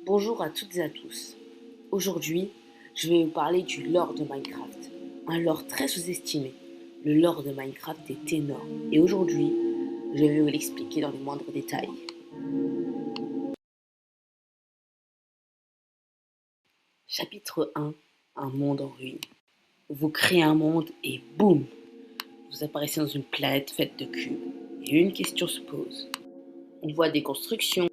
Bonjour à toutes et à tous. Aujourd'hui, je vais vous parler du lore de Minecraft. Un lore très sous-estimé. Le lore de Minecraft est énorme et aujourd'hui, je vais vous l'expliquer dans les moindres détails. Chapitre 1. Un monde en ruine. Vous créez un monde et boum, vous apparaissez dans une planète faite de cubes. Et une question se pose. On voit des constructions,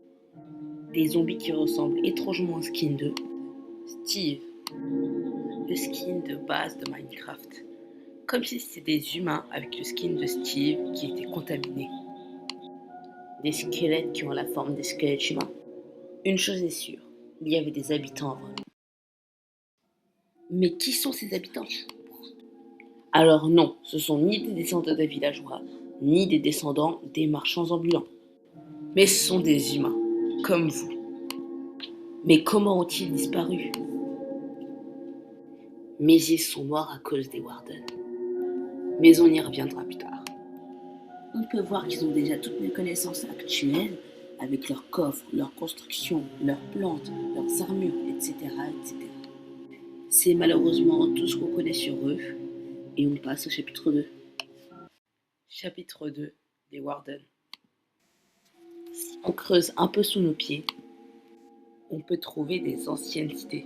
des zombies qui ressemblent étrangement à un skin de Steve, le skin de base de Minecraft. Comme si c'était des humains avec le skin de Steve qui était contaminé. Des squelettes qui ont la forme des squelettes humains. Une chose est sûre, il y avait des habitants avant. Mais qui sont ces habitants? Alors non, ce sont ni des descendants des villageois, ni des descendants des marchands ambulants. Mais ce sont des humains, comme vous. Mais comment ont-ils disparu? Mais ils sont morts à cause des Wardens. Mais on y reviendra plus tard. On peut voir qu'ils ont déjà toutes mes connaissances actuelles avec leurs coffres, leurs constructions, leurs plantes, leurs armures, etc. etc. C'est malheureusement tout ce qu'on connaît sur eux et on passe au chapitre 2. Chapitre 2, les Wardens. Si on creuse un peu sous nos pieds, on peut trouver des anciennes cités.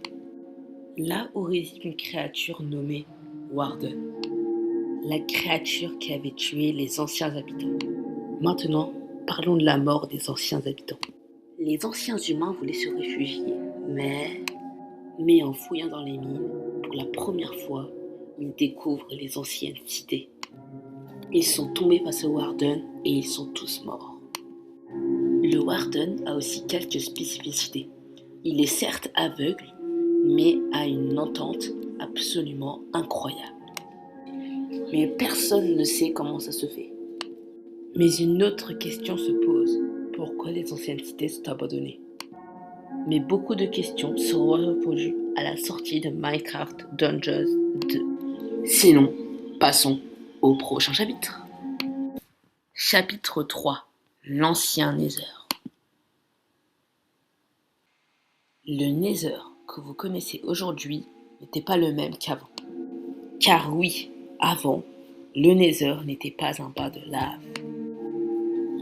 Là où réside une créature nommée Warden, la créature qui avait tué les anciens habitants. Maintenant, parlons de la mort des anciens habitants. Les anciens humains voulaient se réfugier, mais en fouillant dans les mines, pour la première fois, ils découvrent les anciennes cités. Ils sont tombés face au Warden et ils sont tous morts. Le Warden a aussi quelques spécificités. Il est certes aveugle, mais a une entente absolument incroyable. Mais personne ne sait comment ça se fait. Mais une autre question se pose. Pourquoi les anciennes cités sont abandonnées? Mais beaucoup de questions seront répondues à la sortie de Minecraft Dungeons 2. Sinon, passons au prochain chapitre. Chapitre 3. L'ancien Nether. Le Nether que vous connaissez aujourd'hui n'était pas le même qu'avant. Car oui, avant, le Nether n'était pas un bas de lave,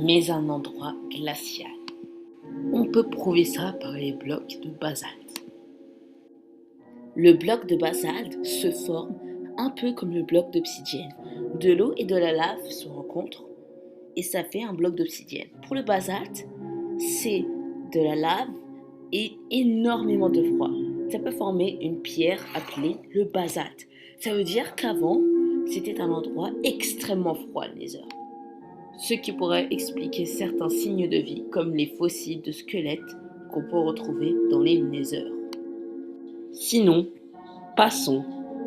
mais un endroit glacial. On peut prouver ça par les blocs de basalte. Le bloc de basalte se forme un peu comme le bloc d'obsidienne. De l'eau et de la lave se rencontrent et ça fait un bloc d'obsidienne. Pour le basalte, c'est de la lave et énormément de froid. Ça peut former une pierre appelée le basalte. Ça veut dire qu'avant, c'était un endroit extrêmement froid, le Nether. Ce qui pourrait expliquer certains signes de vie, comme les fossiles de squelettes qu'on peut retrouver dans les Nether. Sinon, passons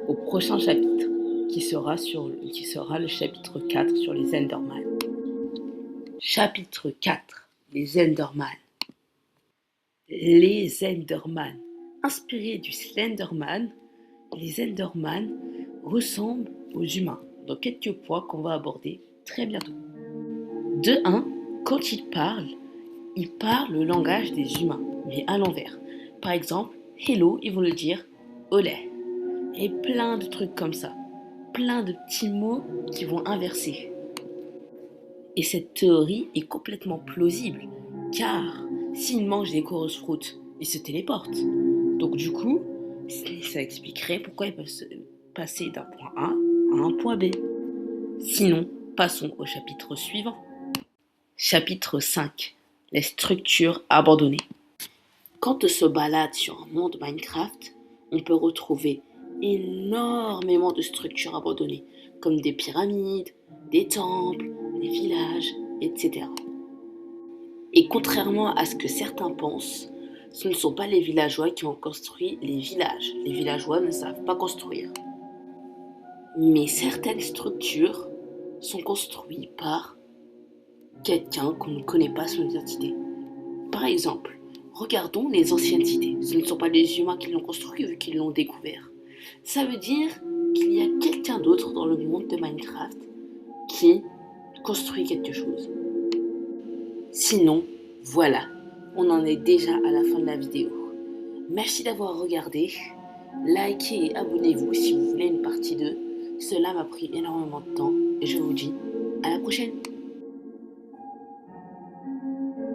au prochain chapitre, qui sera le chapitre 4 sur les Enderman. Chapitre 4, les Enderman. Les Enderman. Inspirés du Slenderman, les Enderman ressemblent aux humains, dans quelques points qu'on va aborder très bientôt. De 1, quand ils parlent le langage des humains, mais à l'envers. Par exemple, hello, ils vont le dire olé. Et plein de trucs comme ça. Plein de petits mots qui vont inverser. Et cette théorie est complètement plausible, car s'ils mangent des chorus fruits, ils se téléportent. Donc du coup, ça expliquerait pourquoi ils peuvent passer d'un point A à un point B. Sinon, passons au chapitre suivant. Chapitre 5. Les structures abandonnées. Quand on se balade sur un monde Minecraft, on peut retrouver énormément de structures abandonnées, comme des pyramides, des temples, des villages, etc. Et contrairement à ce que certains pensent, ce ne sont pas les villageois qui ont construit les villages. Les villageois ne savent pas construire. Mais certaines structures sont construites par quelqu'un qu'on ne connaît pas son identité. Par exemple, regardons les anciennes cités. Ce ne sont pas les humains qui l'ont construit vu qu'ils l'ont découvert. Ça veut dire qu'il y a quelqu'un d'autre dans le monde de Minecraft qui construit quelque chose. Sinon, voilà, on en est déjà à la fin de la vidéo. Merci d'avoir regardé. Likez et abonnez-vous si vous voulez une partie 2. Cela m'a pris énormément de temps et je vous dis à la prochaine.